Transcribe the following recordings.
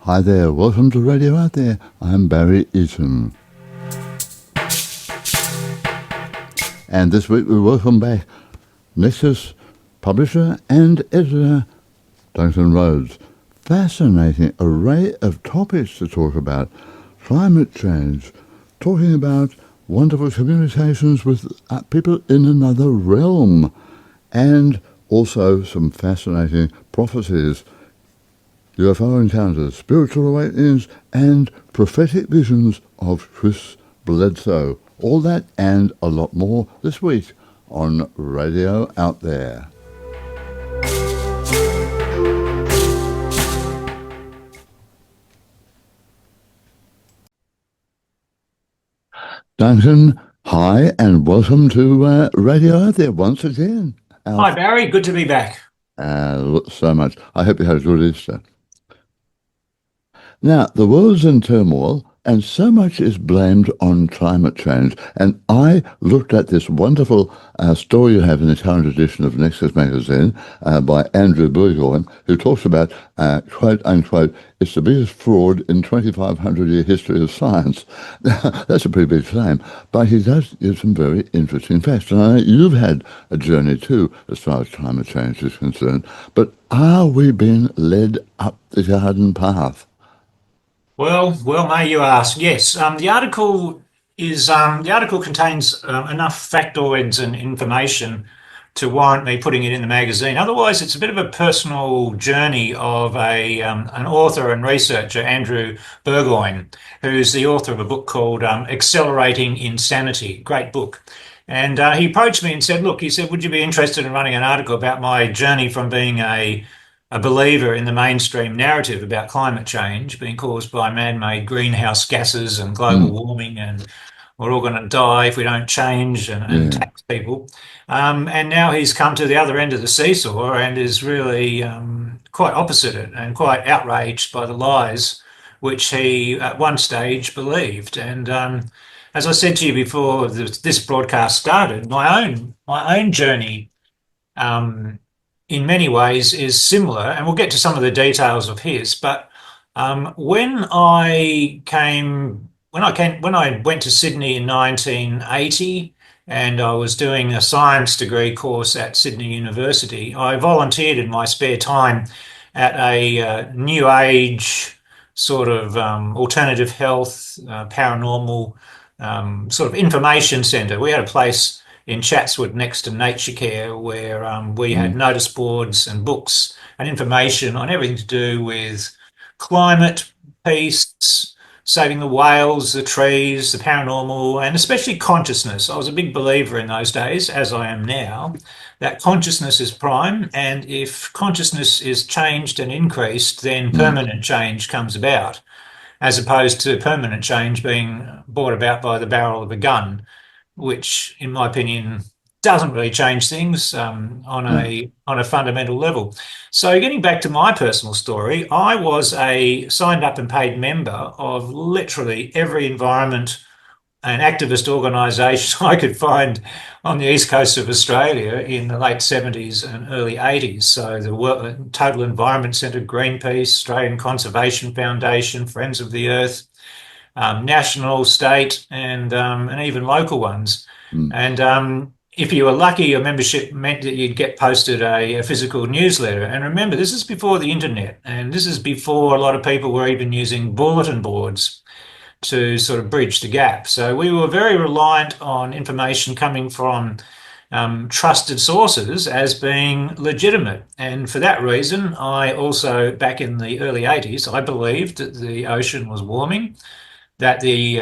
Hi there, welcome to Radio Out There. I'm Barry Eaton. And this week we welcome back Nexus publisher and editor Duncan Rhodes. Fascinating array of topics to talk about. Climate change, talking about wonderful communications with people in another realm, and also some fascinating prophecies, UFO encounters, spiritual awakenings, and prophetic visions of Chris Bledsoe. All that and a lot more this week on Radio Out There. Duncan, hi, and welcome to Radio Out There once again. Hi, Barry. Good to be back. So much. I hope you had a good Easter. Now, the world's in turmoil, and so much is blamed on climate change. And I looked at this wonderful story you have in the current edition of Nexus magazine by Andrew Burgoyne, who talks about, quote unquote, it's the biggest fraud in 2,500-year history of science. That's a pretty big claim, but he does give some very interesting facts. And I know you've had a journey too, as far as climate change is concerned. But are we being led up the garden path? Well, may you ask? Yes, the article contains enough factoids and information to warrant me putting it in the magazine. Otherwise, it's a bit of a personal journey of an author and researcher, Andrew Burgoyne, who's the author of a book called Accelerating Insanity. Great book. And he approached me and said, "Look," he said, "would you be interested in running an article about my journey from being a believer in the mainstream narrative about climate change being caused by man-made greenhouse gases and global warming, and we're all going to die if we don't change and tax people." And now he's come to the other end of the seesaw and is really quite opposite it and quite outraged by the lies which he at one stage believed. And as I said to you before this broadcast started, my own journey in many ways is similar, and we'll get to some of the details of his. But when I went to Sydney in 1980, and I was doing a science degree course at Sydney University, I volunteered in my spare time at a new age sort of alternative health, paranormal sort of information centre. We had a place in Chatswood next to Nature Care where we had notice boards and books and information on everything to do with climate, peace, saving the whales, the trees, the paranormal, and especially consciousness. I was a big believer in those days, as I am now, that consciousness is prime, and if consciousness is changed and increased, then permanent change comes about, as opposed to permanent change being brought about by the barrel of a gun, which, in my opinion, doesn't really change things on a fundamental level. So, getting back to my personal story, I was a signed up and paid member of literally every environment and activist organisation I could find on the east coast of Australia in the late 70s and early 80s. So the Total Environment Centre, Greenpeace, Australian Conservation Foundation, Friends of the Earth, national, state, and even local ones. And if you were lucky, your membership meant that you'd get posted a physical newsletter. And remember, this is before the internet, and this is before a lot of people were even using bulletin boards to sort of bridge the gap. So we were very reliant on information coming from trusted sources as being legitimate. And for that reason, I also, back in the early 80s, I believed that the ocean was warming, that the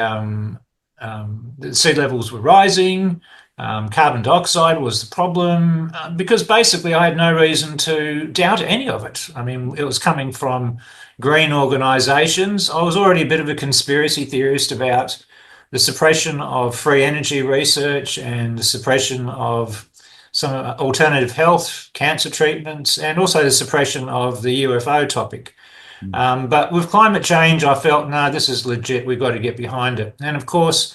sea levels were rising, carbon dioxide was the problem, because basically I had no reason to doubt any of it. I mean, it was coming from green organisations. I was already a bit of a conspiracy theorist about the suppression of free energy research and the suppression of some alternative health, cancer treatments, and also the suppression of the UFO topic. But with climate change, I felt, no, this is legit. We've got to get behind it. And of course,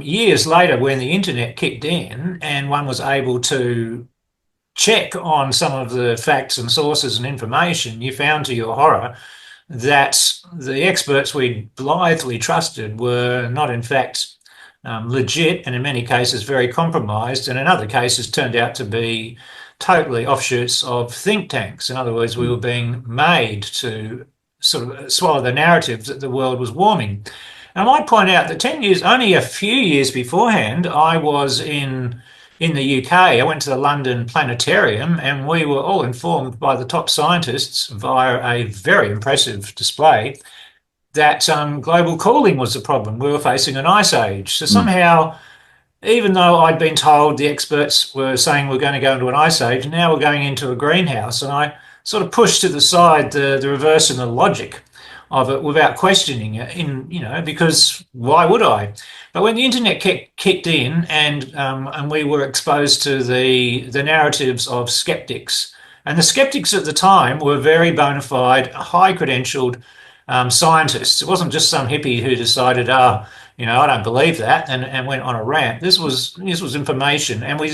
years later, when the internet kicked in and one was able to check on some of the facts and sources and information, you found to your horror that the experts we blithely trusted were not, in fact, legit, and in many cases very compromised, and in other cases turned out to be totally offshoots of think tanks. In other words, we were being made to sort of swallow the narrative that the world was warming. And I might point out that 10 years, only a few years beforehand, I was in the UK. I went to the London Planetarium, and we were all informed by the top scientists via a very impressive display that global cooling was the problem. We were facing an ice age. So Mm. somehow, even though I'd been told the experts were saying we're going to go into an ice age, now we're going into a greenhouse. And I sort of pushed to the side the reverse and the logic of it without questioning it, because why would I? But when the internet kicked in, and we were exposed to the narratives of skeptics, and the skeptics at the time were very bona fide, high credentialed scientists. It wasn't just some hippie who decided, I don't believe that, and went on a rant. This was information, and we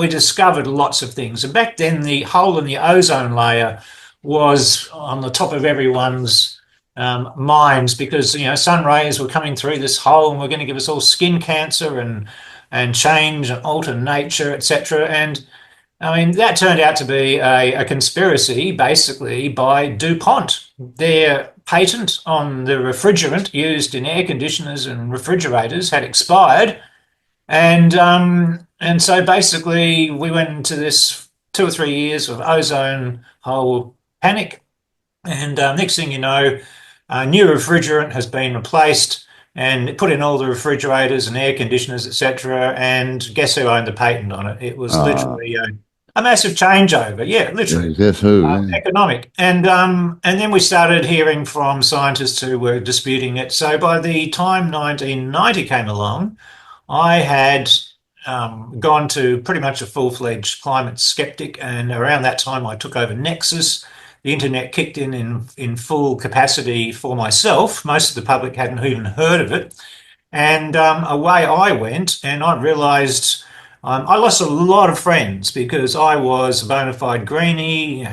discovered lots of things. And back then, the hole in the ozone layer was on the top of everyone's minds, because sun rays were coming through this hole and were going to give us all skin cancer and change and alter nature, etc. And I mean, that turned out to be a conspiracy, basically, by DuPont. Their patent on the refrigerant used in air conditioners and refrigerators had expired, and so basically we went into this 2 or 3 years of ozone hole panic, and next thing you know, a new refrigerant has been replaced and put in all the refrigerators and air conditioners, etc. And guess who owned the patent on it? It was Ah, literally a massive changeover. Yeah, yeah, literally. guess who? Yeah. Economic, and then we started hearing from scientists who were disputing it. So by the time 1990 came along, I had gone to pretty much a full-fledged climate skeptic, and around that time I took over Nexus. The internet kicked in full capacity for myself. Most of the public hadn't even heard of it, and away I went, and I realised I lost a lot of friends because I was a bona fide greenie.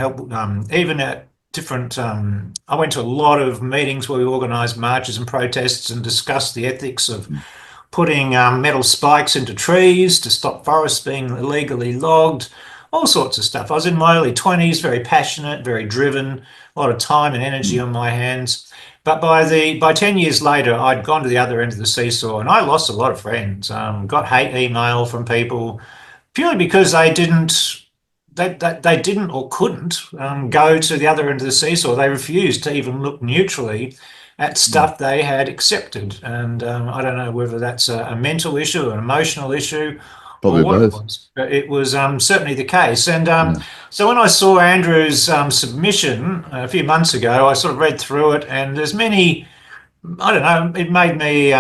Even at different, I went to a lot of meetings where we organised marches and protests and discussed the ethics of putting metal spikes into trees to stop forests being illegally logged, all sorts of stuff. I was in my early 20s, very passionate, very driven, a lot of time and energy Mm. on my hands. But by 10 years later, I'd gone to the other end of the seesaw, and I lost a lot of friends. Got hate email from people purely because they didn't or couldn't go to the other end of the seesaw. They refused to even look neutrally at Mm. stuff they had accepted. And I don't know whether that's a mental issue, an emotional issue, or Probably what it both. was. But it was certainly the case. And Yeah. so when I saw Andrew's submission a few months ago, I sort of read through it, and there's many. I don't know. It made me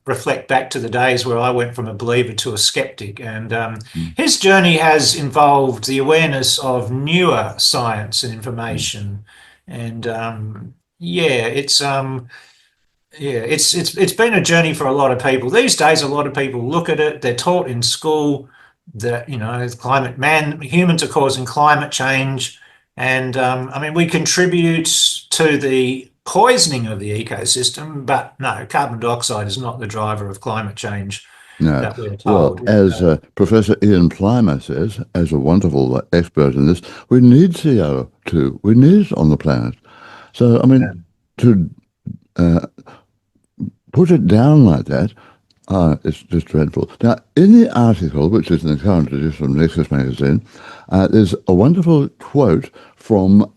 reflect back to the days where I went from a believer to a skeptic. And Mm. his journey has involved the awareness of newer science and Mm. information. And yeah, it's been a journey for a lot of people. These days, a lot of people look at it. They're taught in school that humans are causing climate change, and I mean we contribute to the poisoning of the ecosystem. But no, carbon dioxide is not the driver of climate change No. that we're Well, told. as Professor Ian Plimer says, as a wonderful expert in this, we need CO2. We need it on the planet. So, I mean, to put it down like that, it's just dreadful. Now, in the article, which is in the current edition of Nexus magazine, there's a wonderful quote from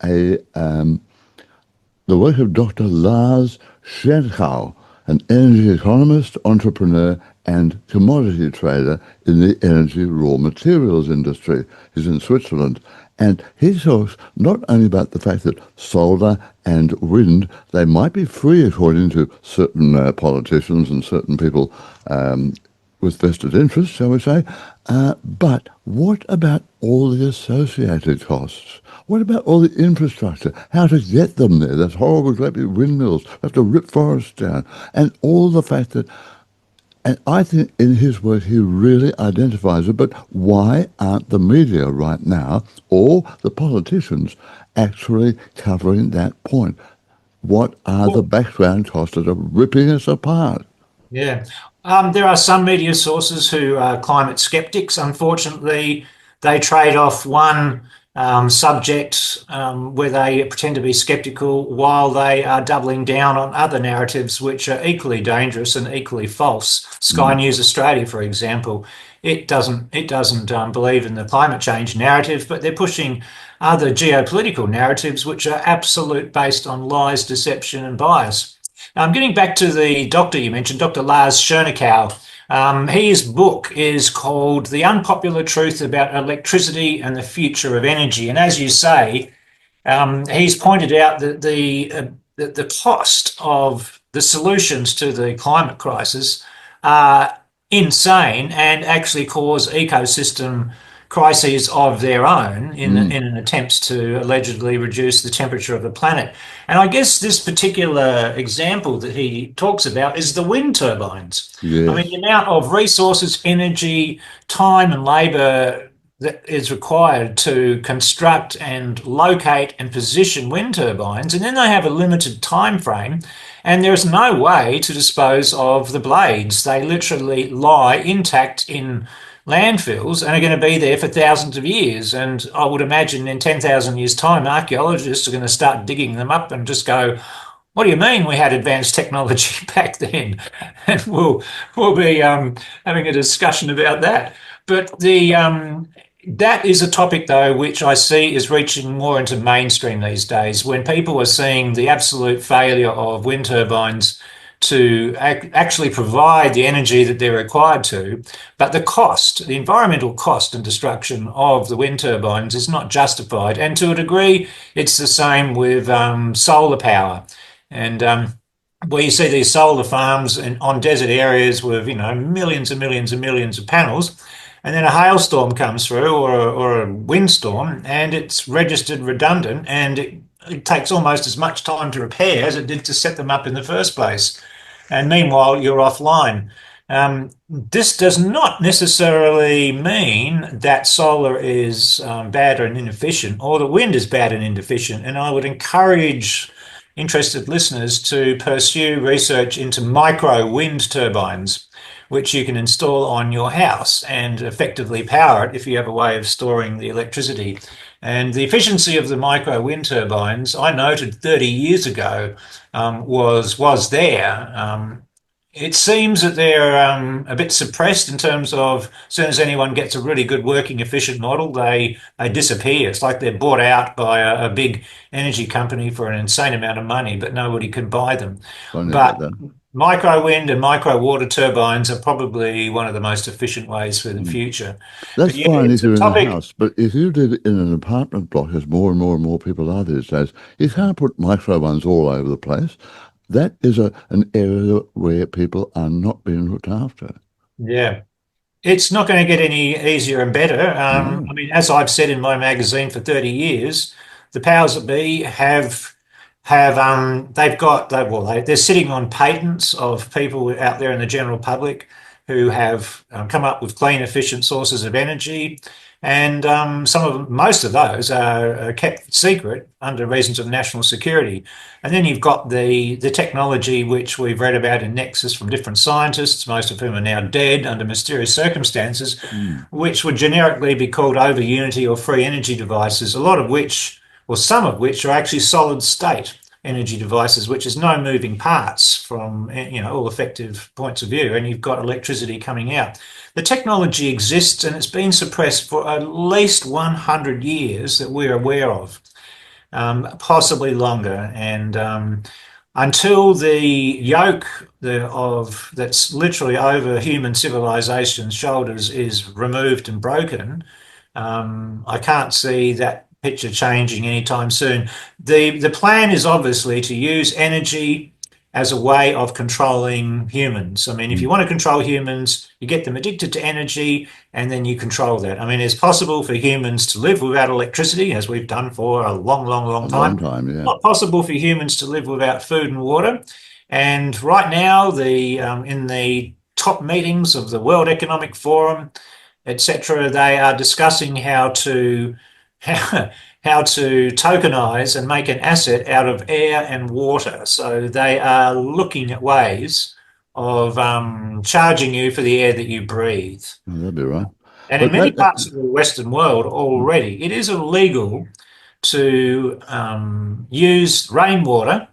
the work of Dr. Lars Scherdkau, an energy economist, entrepreneur, and commodity trader in the energy raw materials industry. He's in Switzerland. And he talks not only about the fact that solar and wind, they might be free according to certain politicians and certain people with vested interests, shall we say, but what about all the associated costs? What about all the infrastructure? How to get them there? Those horrible great big windmills, have to rip forests down, and all the fact that, and I think in his work he really identifies it, but why aren't the media right now, or the politicians, actually covering that point? What are the Well, background costs that are ripping us apart? yeah. There are some media sources who are climate skeptics. Unfortunately, they trade off one subject where they pretend to be skeptical while they are doubling down on other narratives which are equally dangerous and equally false. Sky Mm, News Australia, for example, it doesn't believe in the climate change narrative, but they're pushing other geopolitical narratives which are absolute based on lies, deception, and bias. Getting back to the doctor you mentioned, Dr. Lars Schoenekow, his book is called The Unpopular Truth About Electricity and the Future of Energy. And as you say, he's pointed out that the cost of the solutions to the climate crisis are insane and actually cause ecosystem crises of their own mm, in an attempt to allegedly reduce the temperature of the planet. And I guess this particular example that he talks about is the wind turbines. I mean, the yes. amount of resources, energy, time, and labour that is required to construct and locate and position wind turbines, and then they have a limited time frame, and there's no way to dispose of the blades. They literally lie intact in landfills and are going to be there for thousands of years. And I would imagine in 10,000 years' time, archaeologists are going to start digging them up and just go, what do you mean we had advanced technology back then? And we'll be having a discussion about that. But the that is a topic, though, which I see is reaching more into mainstream these days when people are seeing the absolute failure of wind turbines to actually provide the energy that they're required to. But the cost, the environmental cost and destruction of the wind turbines is not justified. And to a degree, it's the same with solar power. And where you see these solar farms on desert areas with, millions and millions and millions of panels, and then a hailstorm comes through or a windstorm and it's registered redundant and it takes almost as much time to repair as it did to set them up in the first place. And meanwhile, you're offline. This does not necessarily mean that solar is bad and inefficient or the wind is bad and inefficient. And I would encourage interested listeners to pursue research into micro wind turbines, which you can install on your house and effectively power it if you have a way of storing the electricity. And the efficiency of the micro wind turbines, I noted 30 years ago, was there. It seems that they're a bit suppressed in terms of as soon as anyone gets a really good working efficient model, they disappear. It's like they're bought out by a big energy company for an insane amount of money, but nobody can buy them. Funny about But that. micro wind and micro water turbines are probably one of the most efficient ways for the Mm. future. But That's yeah, fine if it's a you're in a topic. house, but if you live in an apartment block, as more and more and more people are these days, you can't put micro ones all over the place. That is an area where people are not being looked after. Yeah. It's not going to get any easier and better. No, I mean, as I've said in my magazine for 30 years, the powers that be have they've got they're sitting on patents of people out there in the general public who have come up with clean, efficient sources of energy, and most of those are kept secret under reasons of national security. And then you've got the technology which we've read about in Nexus from different scientists, most of whom are now dead under mysterious circumstances, mm, which would generically be called over unity or free energy devices, a lot of which, or some of which, are actually solid state energy devices, which is no moving parts from all effective points of view, and you've got electricity coming out. The technology exists and it's been suppressed for at least 100 years that we're aware of, possibly longer. And until the yoke that's literally over human civilization's shoulders is removed and broken, I can't see that picture changing anytime soon. The plan is obviously to use energy as a way of controlling humans. I mean, if mm. you want to control humans, you get them addicted to energy and then you control that. I mean, it's possible for humans to live without electricity, as we've done for a long, long, A long long time. time, yeah. Not possible for humans to live without food and water. And right now, in the top meetings of the World Economic Forum, etc., they are discussing how to how to tokenize and make an asset out of air and water. So they are looking at ways of charging you for the air that you breathe. Oh, that'd be right. And in But many parts of the Western world mm, already, it is illegal to use rainwater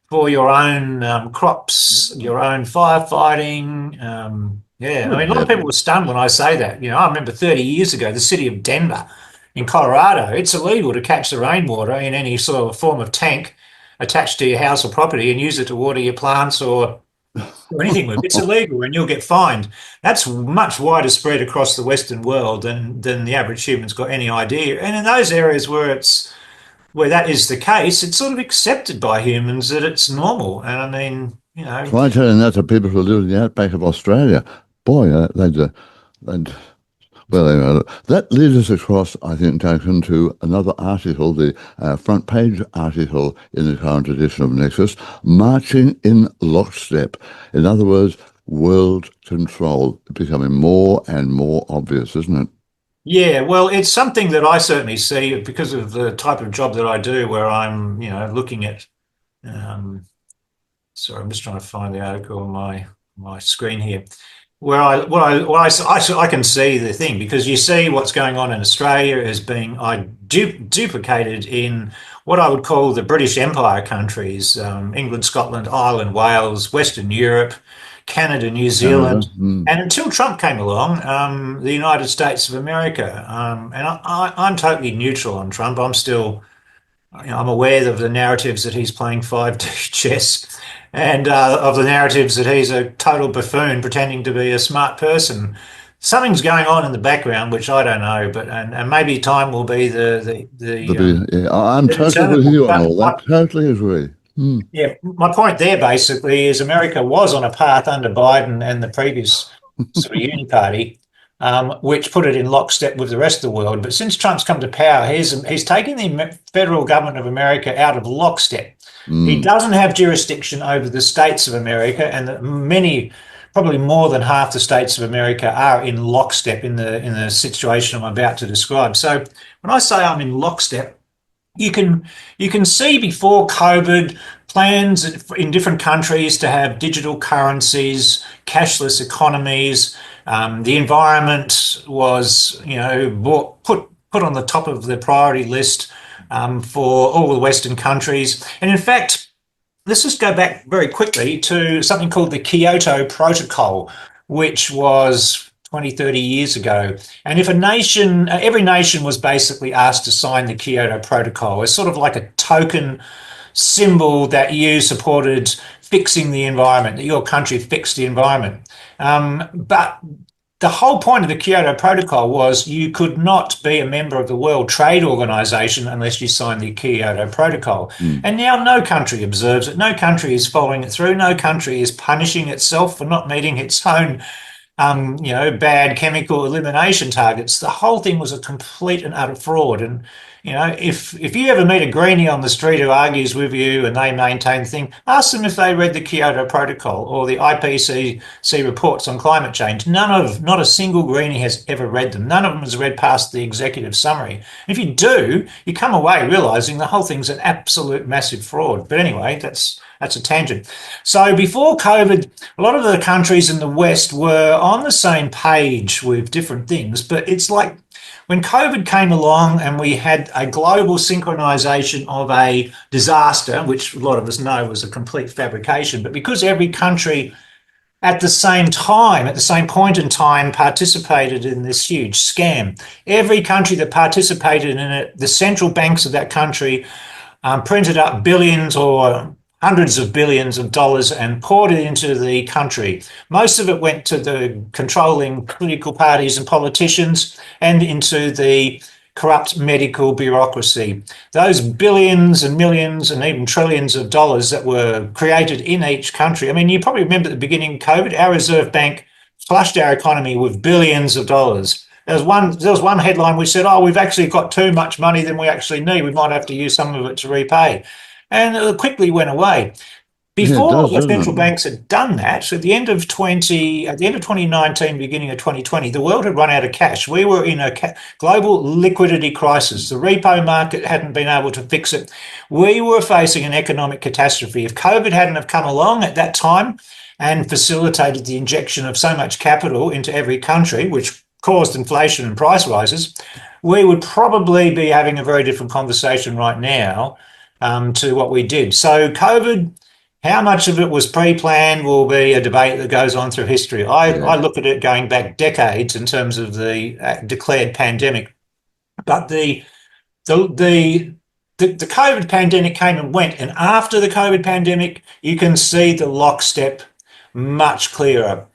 for your own crops, your own firefighting. Yeah, I good mean, a lot of people heavens. were stunned when I say that. I remember 30 years ago, the city of Denver in Colorado, it's illegal to catch the rainwater in any sort of form of tank attached to your house or property and use it to water your plants or do anything with. It's illegal and you'll get fined. That's much wider spread across the Western world than the average human's got any idea. And in those areas where that is the case, it's sort of accepted by humans that it's normal. And I mean, Try telling that to people who live in the outback of Australia. Boy, they'd well, anyway, that leads us across, I think, Duncan, to another article, the front page article in the current edition of Nexus, marching in lockstep. In other words, world control becoming more and more obvious, isn't it? yeah, well, it's something that I certainly see because of the type of job that I do, where I'm, looking at. Um, sorry, I'm just trying to find the article on my screen here, where I can see the thing because you see what's going on in Australia is being duplicated in what I would call the British Empire countries: England, Scotland, Ireland, Wales, Western Europe, Canada, New Canada. Zealand. Mm. And until Trump came along, the United States of America. And I'm totally neutral on Trump. I'm aware of the narratives that he's playing 5D chess and of the narratives that he's a total buffoon pretending to be a smart person. Something's going on in the background, which I don't know, but and maybe time will be Yeah, I'm the totally with determinant. you on But all that. Totally agree. Mm. yeah, my point there basically is America was on a path under Biden and the previous sort of uni party, which put it in lockstep with the rest of the world. But since Trump's come to power, he's taken the federal government of America out of lockstep. He Mm. doesn't have jurisdiction over the states of America, and many, probably more than half the states of America, are in lockstep in the situation I'm about to describe. So when I say I'm in lockstep, you can you can see before COVID plans in different countries to have digital currencies, cashless economies. The environment was, put on the top of the priority list for all the Western countries. And in fact, let's just go back very quickly to something called the Kyoto Protocol, which was 20, 30 years ago. And if a nation, every nation was basically asked to sign the Kyoto Protocol as sort of like a token symbol that you supported fixing the environment, that your country fixed the environment. But the whole point of the Kyoto Protocol was you could not be a member of the World Trade Organization unless you signed the Kyoto Protocol. Mm. And now no country observes it. No country is following it through. No country is punishing itself for not meeting its own bad chemical elimination targets. The whole thing was a complete and utter fraud. And if you ever meet a greenie on the street who argues with you and they maintain the thing, ask them if they read the Kyoto Protocol or the IPCC reports on climate change. Not a single greenie has ever read them. None of them has read past the executive summary. If you do, you come away realizing the whole thing's an absolute massive fraud. But anyway, that's a tangent. So before COVID, a lot of the countries in the West were on the same page with different things, but it's like when COVID came along and we had a global synchronization of a disaster, which a lot of us know was a complete fabrication, but because every country at the same time, at the same point in time, participated in this huge scam. Every country that participated in it, the central banks of that country printed up billions or hundreds of billions of dollars and poured it into the country. Most of it went to the controlling political parties and politicians and into the corrupt medical bureaucracy. Those billions and millions and even trillions of dollars that were created in each country. I mean, you probably remember at the beginning of COVID, our Reserve Bank flushed our economy with billions of dollars. There was one headline which said, "Oh, we've actually got too much money than we actually need. We might have to use some of it to repay," and it quickly went away. Yeah, it Before does, the doesn't central it? banks had done that, so at the end of 2019, beginning of 2020, the world had run out of cash. We were in a global liquidity crisis. The repo market hadn't been able to fix it. We were facing an economic catastrophe. If COVID hadn't have come along at that time and facilitated the injection of so much capital into every country, which caused inflation and price rises, we would probably be having a very different conversation right now to what we did. So COVID, how much of it was pre-planned will be a debate that goes on through history. I Yeah, look at it going back decades in terms of the declared pandemic, but the the COVID pandemic came and went, and after the COVID pandemic, you can see the lockstep much clearer.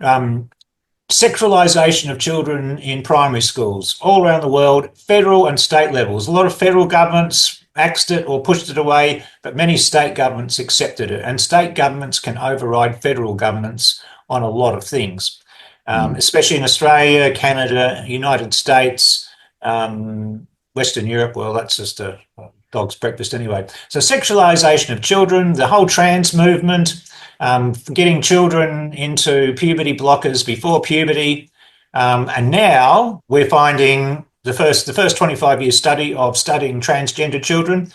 Um, Sexualisation of children in primary schools all around the world, federal and state levels. A lot of federal governments axed it or pushed it away, but many state governments accepted it. And state governments can override federal governments on a lot of things, mm, especially in Australia, Canada, United States, Western Europe. Well, that's just a dog's breakfast anyway. So, sexualisation of children, the whole trans movement, getting children into puberty blockers before puberty. And now we're finding the first 25-year study of studying transgender children.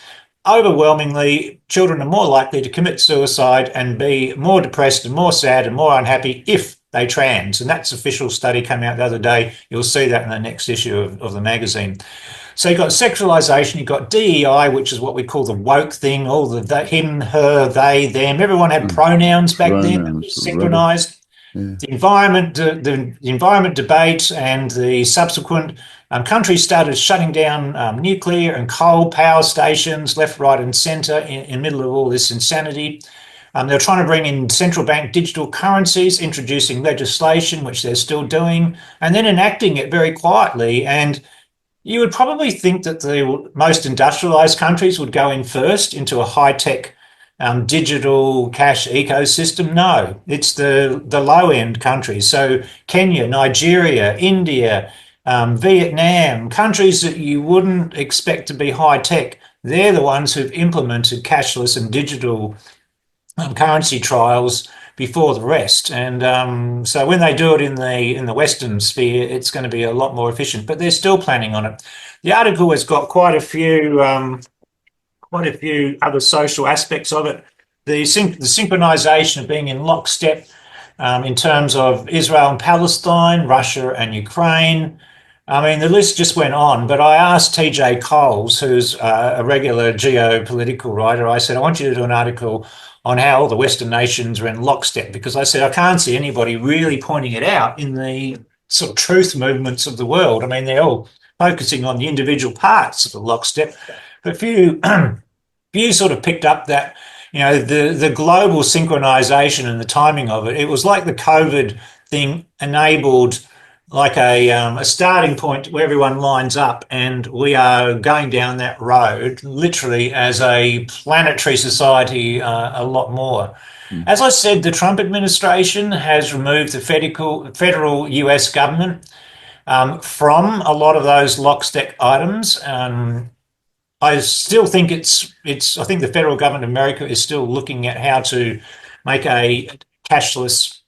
Overwhelmingly, children are more likely to commit suicide and be more depressed and more sad and more unhappy if they trans. And that's official study came out the other day. You'll see that in the next issue of the magazine. So you've got sexualization, you've got DEI, which is what we call the woke thing, all the him, her, they, them. Everyone had mm. pronouns back then. It Pronouns, was rubbish. synchronized. Yeah. The environment debate and the subsequent countries started shutting down nuclear and coal power stations left, right, and centre in the middle of all this insanity. They're trying to bring in central bank digital currencies, introducing legislation, which they're still doing, and then enacting it very quietly. And you would probably think that the most industrialized countries would go in first into a high tech digital cash ecosystem. No, it's the low end countries. So Kenya, Nigeria, India, Vietnam, countries that you wouldn't expect to be high tech. They're the ones who've implemented cashless and digital currency trials before the rest. And so when they do it in the Western sphere, it's going to be a lot more efficient. But they're still planning on it. The article has got quite a few other social aspects of it. The synchronization of being in lockstep in terms of Israel and Palestine, Russia and Ukraine. I mean, the list just went on, but I asked TJ Coles, who's a regular geopolitical writer, I said, I want you to do an article on how all the Western nations are in lockstep, because I said, I can't see anybody really pointing it out in the sort of truth movements of the world. I mean, they're all focusing on the individual parts of the lockstep, but few sort of picked up that, the global synchronization and the timing of it. It was like the COVID thing enabled like a starting point where everyone lines up, and we are going down that road literally as a planetary society a lot more. Mm. As I said, the Trump administration has removed the federal US government from a lot of those lockstep items. I still think I think the federal government of America is still looking at how to make a cashless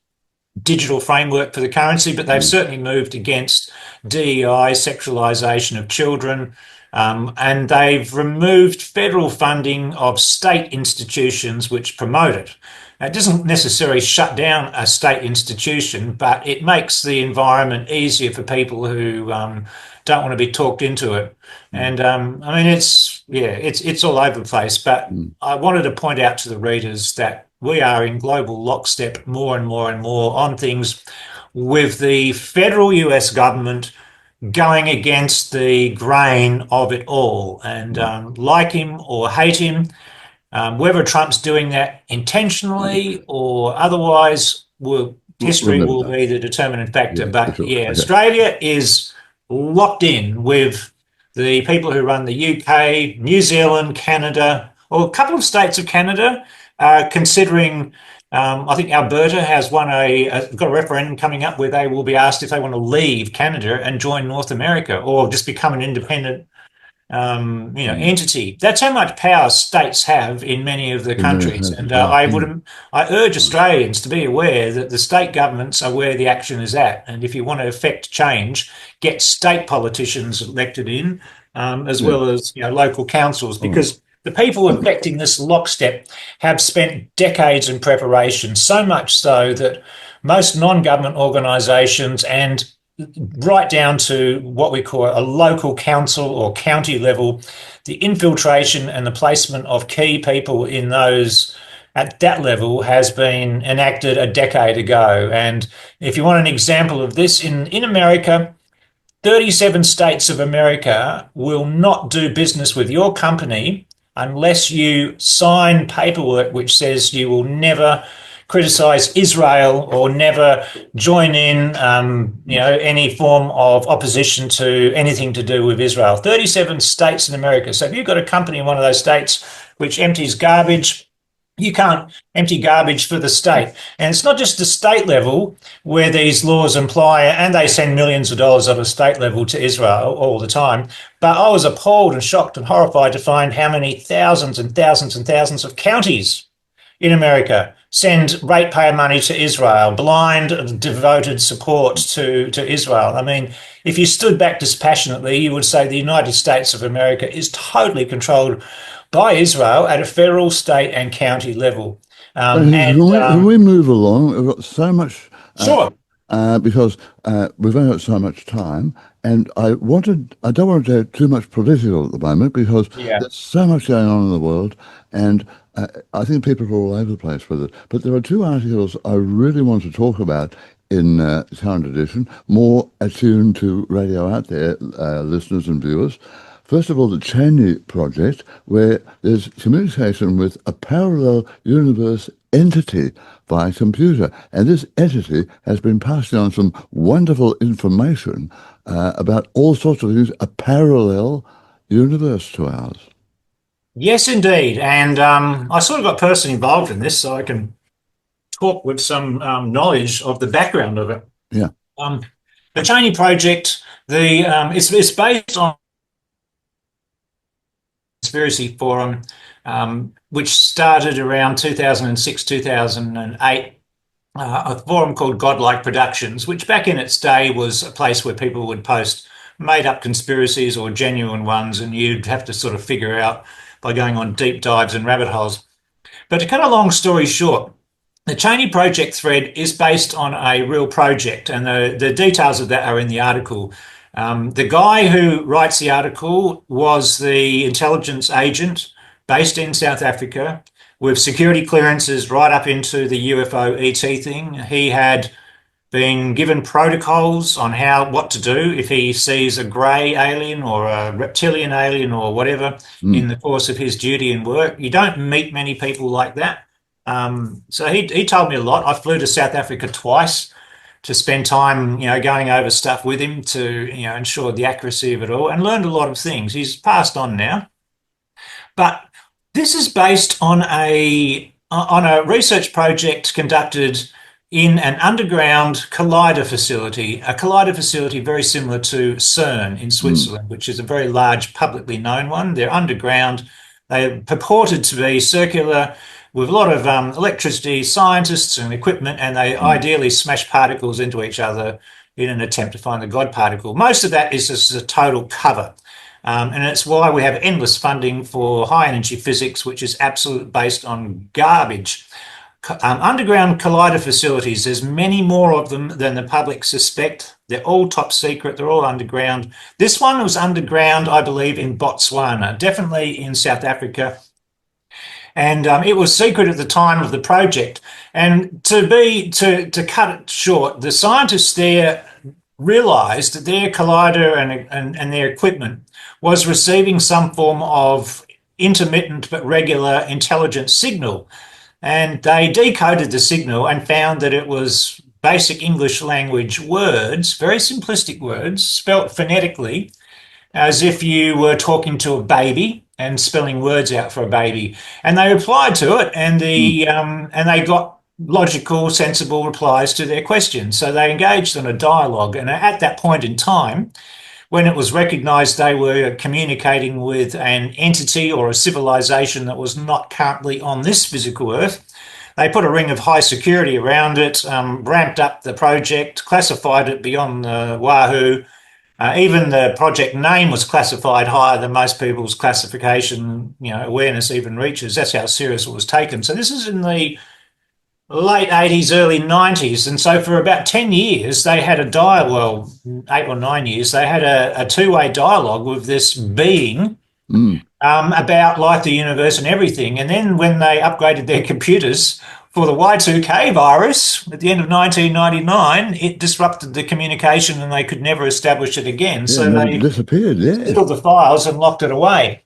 digital framework for the currency, but they've Mm. certainly moved against DEI, sexualisation of children, and they've removed federal funding of state institutions which promote it. It doesn't necessarily shut down a state institution, but it makes the environment easier for people who don't want to be talked into it. Mm. And I mean, it's all over the place. But Mm. I wanted to point out to the readers that we are in global lockstep more and more and more on things, with the federal US government going against the grain of it all. And Mm. like him or hate him, whether Trump's doing that intentionally or otherwise, We'll history never will know. be the determining factor. Yeah, for But sure. yeah, Okay. Australia is locked in with the people who run the UK, New Zealand, Canada, or a couple of states of Canada, considering. I think Alberta has got a referendum coming up where they will be asked if they want to leave Canada and join North America, or just become an independent Mm. entity. That's how much power states have in many of the In many countries. cases, And yeah. I urge Right. Australians to be aware that the state governments are where the action is at. And if you want to affect change, get state politicians elected in, as Yeah. well as local councils, All right. because the people affecting this lockstep have spent decades in preparation, so much so that most non-government organisations and right down to what we call a local council or county level, the infiltration and the placement of key people in those at that level has been enacted a decade ago. And if you want an example of this, in America, 37 states of America will not do business with your company unless you sign paperwork which says you will never criticize Israel or never join in, any form of opposition to anything to do with Israel. 37 states in America. So if you've got a company in one of those states which empties garbage, you can't empty garbage for the state. And it's not just the state level where these laws apply, and they send millions of dollars at a state level to Israel all the time. But I was appalled and shocked and horrified to find how many thousands and thousands and thousands of counties in America send ratepayer money to Israel, blind, devoted support to Israel. I mean, if you stood back dispassionately, you would say the United States of America is totally controlled by Israel at a federal, state, and county level. Can we move along? We've got so much, Sure. because we've only got so much time, and I don't want to go too much political at the moment because Yeah. there's so much going on in the world, and I think people are all over the place with it. But there are two articles I really want to talk about in current edition, more attuned to radio out there, listeners and viewers. First of all, the Cheney project, where there's communication with a parallel universe entity via computer. And this entity has been passing on some wonderful information about all sorts of things, a parallel universe to ours. Yes, indeed. And I sort of got personally involved in this, so I can talk with some knowledge of the background of it. Yeah. Um, the Cheney project, it's based on conspiracy forum, which started around 2006, 2008. A forum called Godlike Productions, which back in its day was a place where people would post made up conspiracies or genuine ones, and you'd have to sort of figure out by going on deep dives and rabbit holes. But to cut a long story short, the Cheney Project thread is based on a real project, and the details of that are in the article. The guy who writes the article was the intelligence agent based in South Africa with security clearances right up into the UFO ET thing. He had been given protocols on what to do if he sees a grey alien or a reptilian alien or whatever in Mm. the course of his duty and work. You don't meet many people like that. So he told me a lot. I flew to South Africa twice to spend time, going over stuff with him to, ensure the accuracy of it all, and learned a lot of things. He's passed on now. But this is based on a research project conducted in an underground collider facility, a collider facility very similar to CERN in Mm. Switzerland, which is a very large publicly known one. They're underground. They're purported to be circular with a lot of electricity, scientists and equipment, and they Mm. ideally smash particles into each other in an attempt to find the God particle. Most of that is just a total cover. And it's why we have endless funding for high energy physics, which is absolutely based on garbage. Underground collider facilities, there's many more of them than the public suspect. They're all top secret, they're all underground. This one was underground, I believe, in Botswana, definitely in South Africa. And it was secret at the time of the project. And to cut it short, the scientists there realized that their collider and their equipment was receiving some form of intermittent but regular intelligence signal. And they decoded the signal and found that it was basic English language words, very simplistic words, spelt phonetically, as if you were talking to a baby and spelling words out for a baby. And they replied to it, and Mm. they got logical, sensible replies to their questions. So they engaged in a dialogue, and at that point in time, when it was recognized they were communicating with an entity or a civilization that was not currently on this physical Earth, they put a ring of high security around it, ramped up the project, classified it beyond the wahoo. Even the project name was classified higher than most people's classification, awareness even reaches. That's how serious it was taken. So this is in the late 80s, early 90s. And so for about 10 years, they had a dialogue, well, 8 or 9 years, they had a two-way dialogue with this being about life, the universe, and everything. And then when they upgraded their computers for the Y2K virus at the end of 1999, it disrupted the communication and they could never establish it again. Yeah, so they disappeared, yeah. sealed the files and locked it away.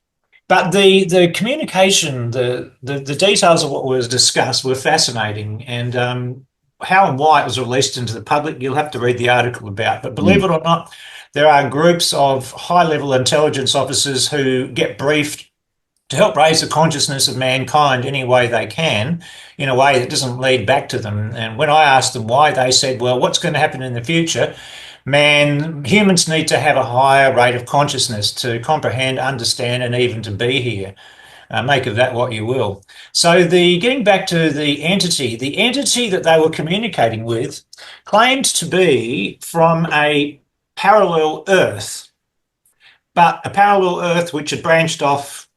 But the communication, the details of what was discussed were fascinating, and how and why it was released into the public, you'll have to read the article about. But believe it or not, there are groups of high-level intelligence officers who get briefed to help raise the consciousness of mankind any way they can, in a way that doesn't lead back to them. And when I asked them why, they said, well, what's going to happen in the future? Humans need to have a higher rate of consciousness to comprehend, understand, and even to be here. Make of that what you will. So getting back to the entity that they were communicating with claimed to be from a parallel Earth, but a parallel Earth which had branched off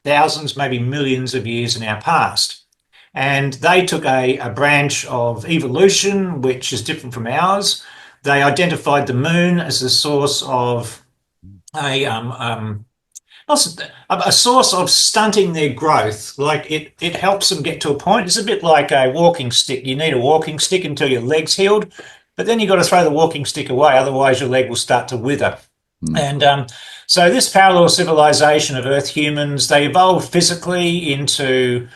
thousands, maybe millions of years in our past. And they took a branch of evolution, which is different from ours. They identified the moon as the source of a source of stunting their growth. Like it helps them get to a point. It's a bit like a walking stick. You need a walking stick until your leg's healed, but then you've got to throw the walking stick away, otherwise your leg will start to wither. And so this parallel civilization of Earth humans, they evolved physically into,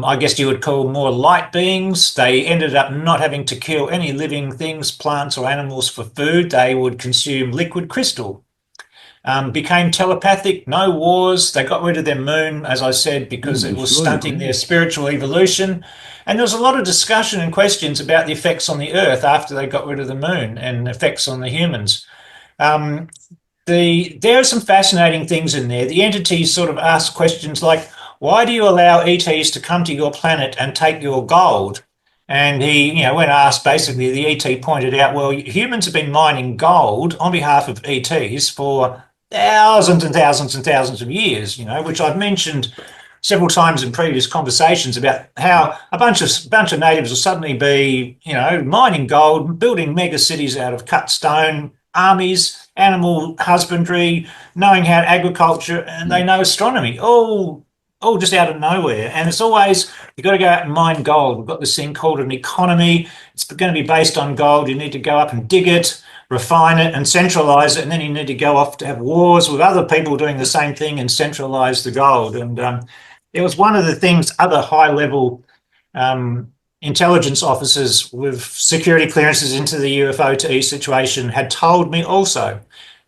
I guess you would call, more light beings. They ended up not having to kill any living things, plants or animals, for food. They would consume liquid crystal. Became telepathic, no wars. They got rid of their moon, as I said, because it was stunting their spiritual evolution. And there was a lot of discussion and questions about the effects on the Earth after they got rid of the moon and effects on the humans. There are some fascinating things in there. The entities sort of ask questions like, why do you allow ETs to come to your planet and take your gold? And when asked, basically, the ET pointed out, well, humans have been mining gold on behalf of ETs for thousands and thousands and thousands of years, which I've mentioned several times in previous conversations about how a bunch of natives will suddenly be, mining gold, building mega cities out of cut stone, armies, animal husbandry, knowing how agriculture, and they know astronomy, all just out of nowhere. And it's always, you've got to go out and mine gold. We've got this thing called an economy. It's going to be based on gold. You need to go up and dig it, refine it, and centralize it. And then you need to go off to have wars with other people doing the same thing and centralize the gold. And it was one of the things other high-level intelligence officers with security clearances into the UFO to E situation had told me also.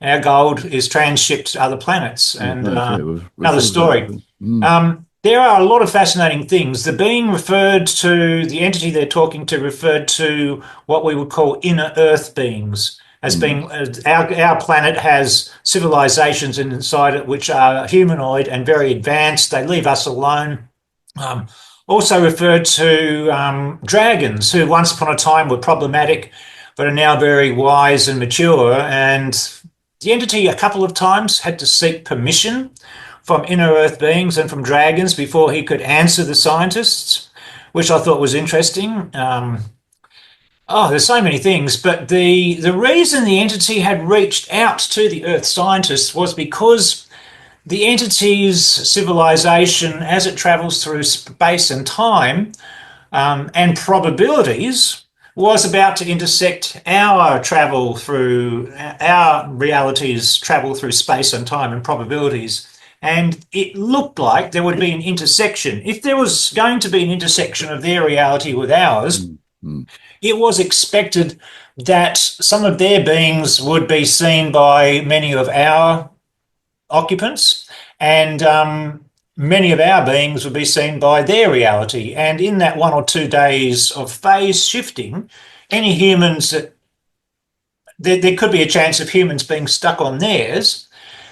Our gold is transshipped to other planets. And another story. There are a lot of fascinating things. The being referred to, the entity they're talking to, referred to what we would call inner Earth beings, as being our planet has civilizations inside it which are humanoid and very advanced. They leave us alone. Also referred to dragons, who once upon a time were problematic, but are now very wise and mature. And the entity a couple of times had to seek permission from inner Earth beings and from dragons before he could answer the scientists, which I thought was interesting. There's so many things, but the reason the entity had reached out to the Earth scientists was because the entity's civilization, as it travels through space and time, and probabilities, was about to intersect our reality's travel through space and time and probabilities. And it looked like there would be an intersection. If there was going to be an intersection of their reality with ours, it was expected that some of their beings would be seen by many of our occupants, and many of our beings would be seen by their reality. And in that 1 or 2 days of phase shifting, any humans that there could be a chance of humans being stuck on theirs,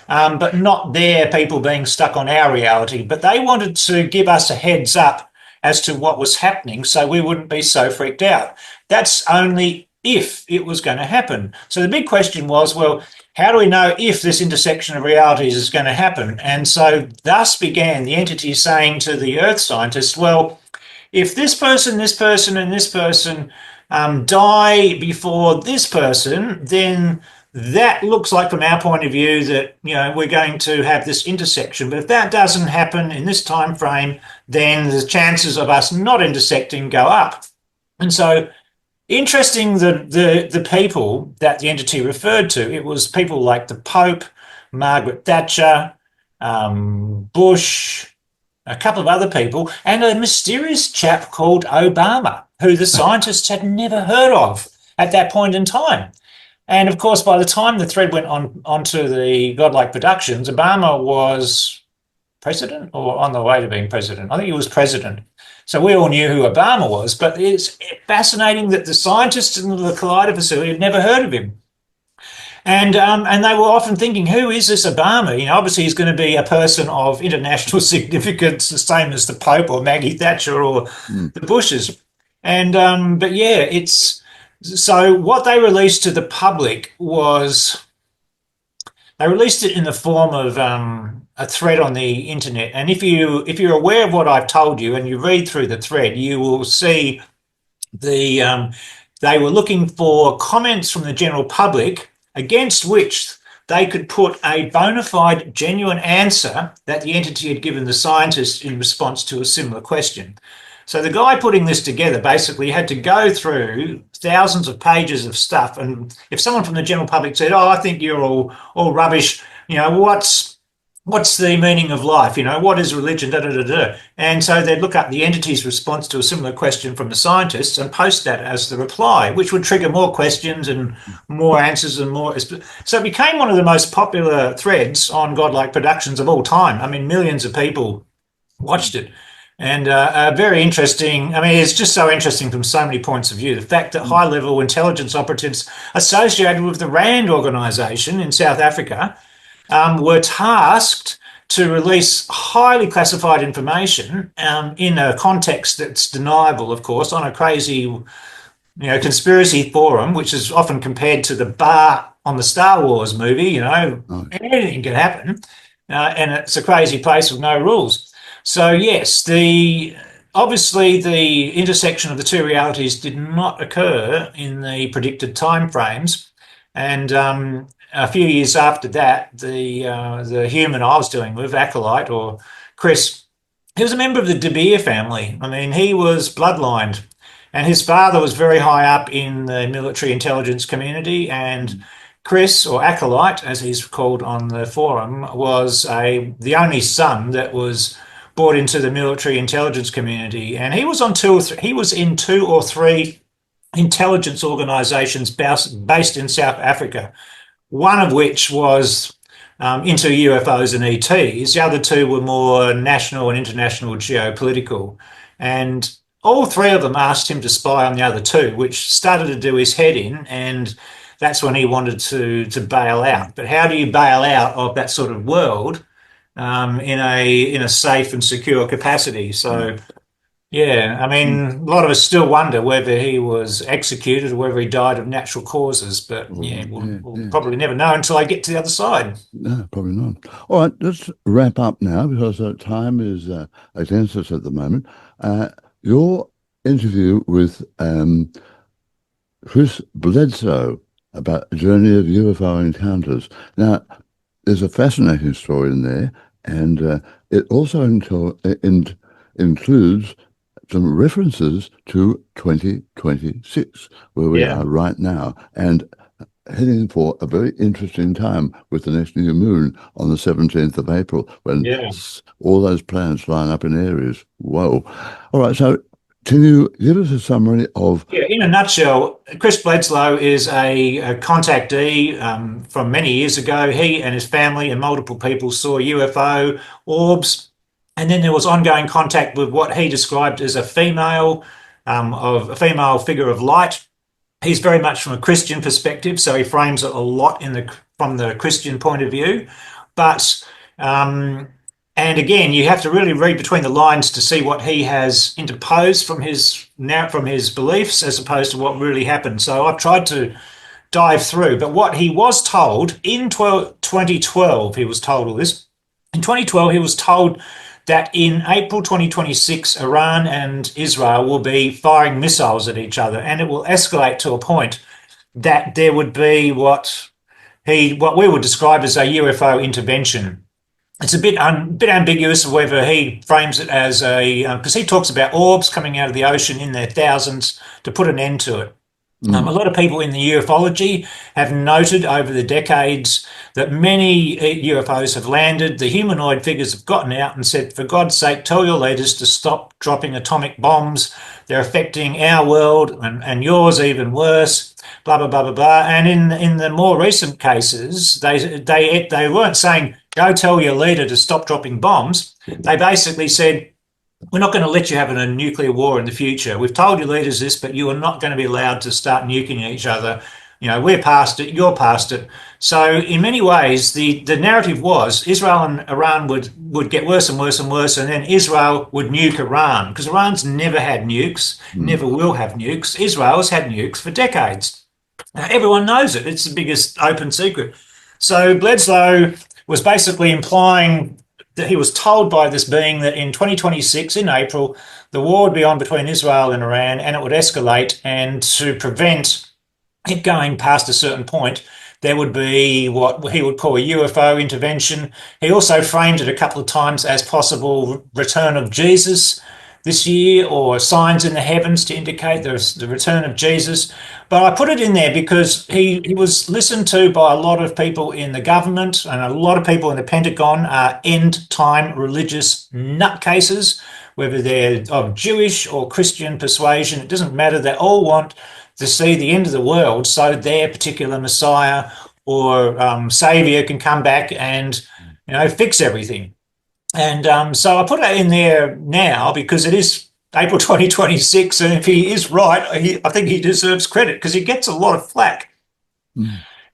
but not their people being stuck on our reality. But they wanted to give us a heads up as to what was happening so we wouldn't be so freaked out. That's only if it was going to happen. So the big question was, well, how do we know if this intersection of realities is going to happen? And so thus began the entity saying to the Earth scientists, well, if this person, and this person die before this person, then that looks like, from our point of view, that we're going to have this intersection. But if that doesn't happen in this time frame, then the chances of us not intersecting go up. And so, interesting, the people that the entity referred to, it was people like the Pope, Margaret Thatcher, Bush, a couple of other people, and a mysterious chap called Obama, who the scientists had never heard of at that point in time. And of course, by the time the thread went onto the Godlike Productions, Obama was president or on the way to being president. I think he was president. So we all knew who Obama was, but it's fascinating that the scientists in the Collider facility had never heard of him. And they were often thinking, who is this Obama? Obviously he's going to be a person of international significance, the same as the Pope or Maggie Thatcher or the Bushes. And but yeah, it's so what they released to the public was they released it in the form of a thread on the internet. And if you're aware of what I've told you and you read through the thread, you will see they were looking for comments from the general public against which they could put a bona fide, genuine answer that the entity had given the scientists in response to a similar question. So the guy putting this together basically had to go through thousands of pages of stuff. And if someone from the general public said, "Oh, I think you're all rubbish," what's the meaning of life? What is religion? Da, da, da, da. And so they'd look up the entity's response to a similar question from the scientists and post that as the reply, which would trigger more questions and more answers and more. So it became one of the most popular threads on Godlike Productions of all time. I mean, millions of people watched it. And very interesting. I mean, it's just so interesting from so many points of view. The fact that high-level intelligence operatives associated with the RAND organisation in South Africa were tasked to release highly classified information in a context that's deniable, of course, on a crazy, conspiracy forum, which is often compared to the bar on the Star Wars movie. Anything can happen, and it's a crazy place with no rules. So yes, obviously the intersection of the two realities did not occur in the predicted timeframes, and a few years after that, the human I was dealing with, Acolyte or Chris, he was a member of the De Beer family. I mean, he was bloodlined, and his father was very high up in the military intelligence community, and Chris, or Acolyte, as he's called on the forum, was the only son that was brought into the military intelligence community, and he was in two or three intelligence organisations based in South Africa. One of which was into UFOs and ETs. The other two were more national and international geopolitical. And all three of them asked him to spy on the other two, which started to do his head in, and that's when he wanted to bail out. But how do you bail out of that sort of world in a safe and secure capacity? So yeah, I mean, a lot of us still wonder whether he was executed or whether he died of natural causes, but we'll probably never know until I get to the other side. No, probably not. All right, let's wrap up now because time is against us at the moment. Your interview with Chris Bledsoe about a journey of UFO encounters. Now, there's a fascinating story in there, and it also includes some references to 2026, where we are right now, and heading for a very interesting time with the next new moon on the 17th of April, when all those planets line up in Aries. Whoa. All right, so can you give us a summary of... Yeah, in a nutshell, Chris Bledsoe is a contactee from many years ago. He and his family and multiple people saw UFO orbs. And then there was ongoing contact with what he described as a female figure of light. He's very much from a Christian perspective, so he frames it a lot from the Christian point of view. But and again, you have to really read between the lines to see what he has interposed from his beliefs as opposed to what really happened. So I've tried to dive through. But what he was told in 2012, he was told all this. In 2012, he was told that in April 2026, Iran and Israel will be firing missiles at each other, and it will escalate to a point that there would be what we would describe as a UFO intervention. It's a bit ambiguous whether he frames it as because he talks about orbs coming out of the ocean in their thousands to put an end to it. A lot of people in the ufology have noted over the decades that many UFOs have landed. The humanoid figures have gotten out and said, for God's sake, tell your leaders to stop dropping atomic bombs. They're affecting our world and yours even worse, blah, blah, blah, blah, blah. And in the more recent cases, they weren't saying, go tell your leader to stop dropping bombs. They basically said, we're not going to let you have a nuclear war in the future. We've told your leaders this, but you are not going to be allowed to start nuking each other. We're past it, you're past it. So in many ways, the narrative was Israel and Iran would get worse and worse and worse, and then Israel would nuke Iran, because Iran's never had nukes, never will have nukes. Israel's had nukes for decades. Everyone knows it. It's the biggest open secret. So Bledsoe was basically implying that he was told by this being that in 2026, in April, the war would be on between Israel and Iran, and it would escalate. And to prevent it going past a certain point, there would be what he would call a UFO intervention. He also framed it a couple of times as possible return of Jesus this year, or signs in the heavens to indicate the return of Jesus. But I put it in there because he was listened to by a lot of people in the government, and a lot of people in the Pentagon are end-time religious nutcases, whether they're of Jewish or Christian persuasion. It doesn't matter. They all want to see the end of the world so their particular Messiah or Savior can come back and fix everything. And so I put it in there now because it is April 2026, and if he is right, I think he deserves credit because he gets a lot of flack.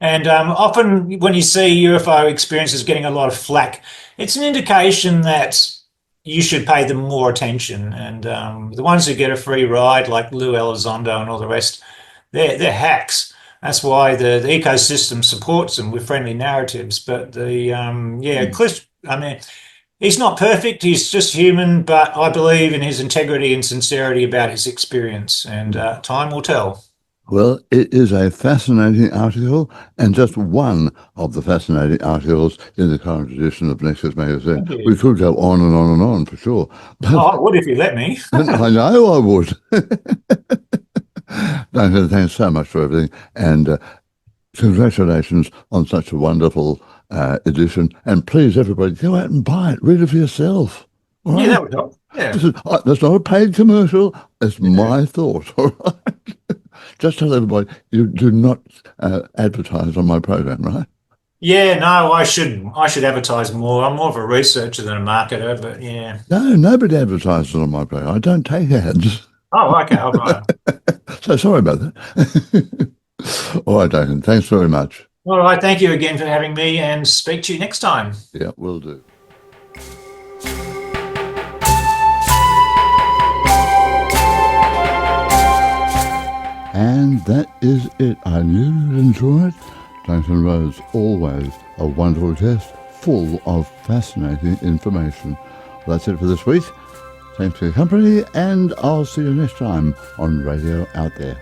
And often when you see UFO experiences getting a lot of flack, it's an indication that you should pay them more attention. And the ones who get a free ride, like Lou Elizondo and all the rest, they're hacks. That's why the ecosystem supports them with friendly narratives. But he's not perfect, he's just human, but I believe in his integrity and sincerity about his experience, and time will tell. Well, it is a fascinating article, and just one of the fascinating articles in the current edition of Nexus magazine. We could go on and on and on, for sure. But I would if you let me. I know I would. Duncan, thanks so much for everything, and congratulations on such a wonderful edition. And please, everybody, go out and buy it. Read it for yourself. Right? Yeah, that would help. Yeah. That's not a paid commercial. It's my thought. All right. Just tell everybody you do not advertise on my program, right? Yeah, no, I should advertise more. I'm more of a researcher than a marketer, but yeah. No, nobody advertises on my program. I don't take ads. Oh, okay, all right. So sorry about that. All right, Duncan, thanks very much. All right, thank you again for having me, and speak to you next time. Yeah, will do. And that is it. I knew you'd enjoy it. Duncan Rhodes, always a wonderful guest, full of fascinating information. Well, that's it for this week. Thanks for your company, and I'll see you next time on Radio Out There.